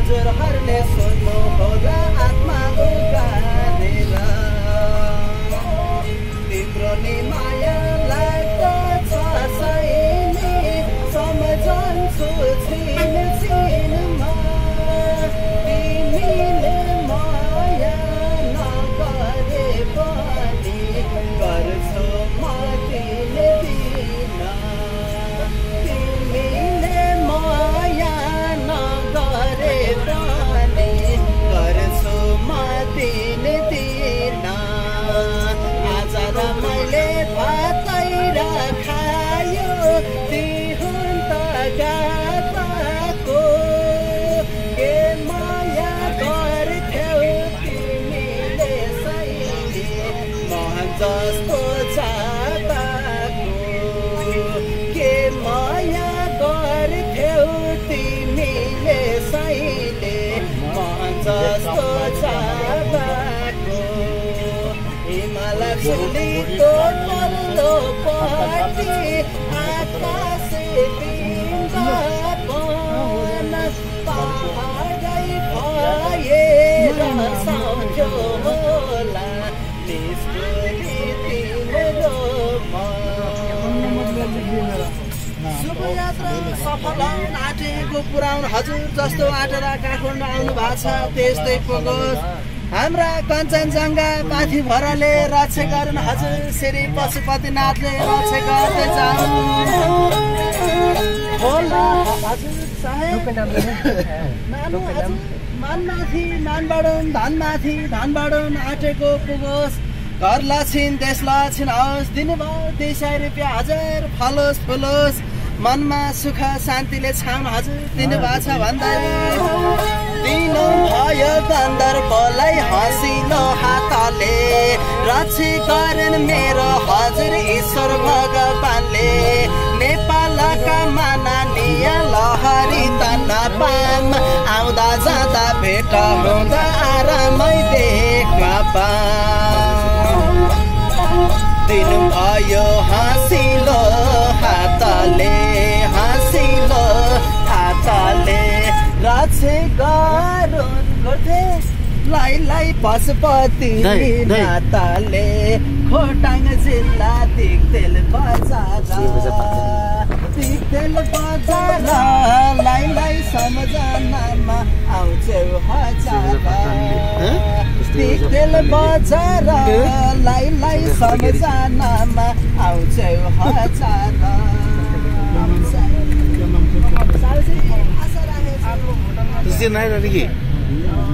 हजुरहरूले सुन्नु होला आत्मा उगारेर तिम्रो नि माया लाग्दछ सैनी सम्झन्छु छिन छिनमा तिमीले माया नगरे पनि गर्छु म तिमीले दिन तिमीले माया नगरे पनि गर्छु म तिमीले दिन आज रमाइले भातै र खायो तिहुन त गाताको के माया गर्थ्यौ तिमीले सैले महन जस्तो जाताको के माया गर्थ्यौ तिमीले सैले महन जस्तो जाताको हिमाल चुलीको तल्लो पट्टि आकाशे बिन्दपन पहाडै भएर साउँथ्यो होला निष्ठुरी तिम्रो शुभयात्रा सफल आँटेको पुराउन हजुर जस्तो आँटेर काठमाडौँ आउनु भएको छ त्यस्तै पुगोस् हाम्रा कञ्चनजङ्घा पाथी भरले रक्षा गरून् हजुर श्री पशुपतिनाथले रक्षा गर्दै जाउन् होला हजुर साहेब मानमाथि मान बढाउन् धनमाथि धन बढाउन् आँटेको पुगोस् घर लक्षिन देश लक्षिन आओस् दिनुभयो 200 रुपियाँ हजार फलोस् फुलोस् मनमा सुख शान्तिले छाउन हजुर दिनुभएको छ भन्दै दिनु भयो गन्धर्वलाई हँसिलो हातले रक्षी गरिन् मेरो हजुर ईश्वर भगवानले नेपालका माननीय लहरी तनपाम आउँदा जाँदा भेट हुँदा आरामै देख्न दिनु भयो हँसिलो हातले हँसिलो हातले रक्षे गरून् गर्थे लाई पशुपति नाताले खोटाङ जिल्ला दिक्तेल बजार लाई सम्झनामा आउँछौ हजार दिक्तेल बजार लाई सम्झनामा आउँछौ हजार Is it night or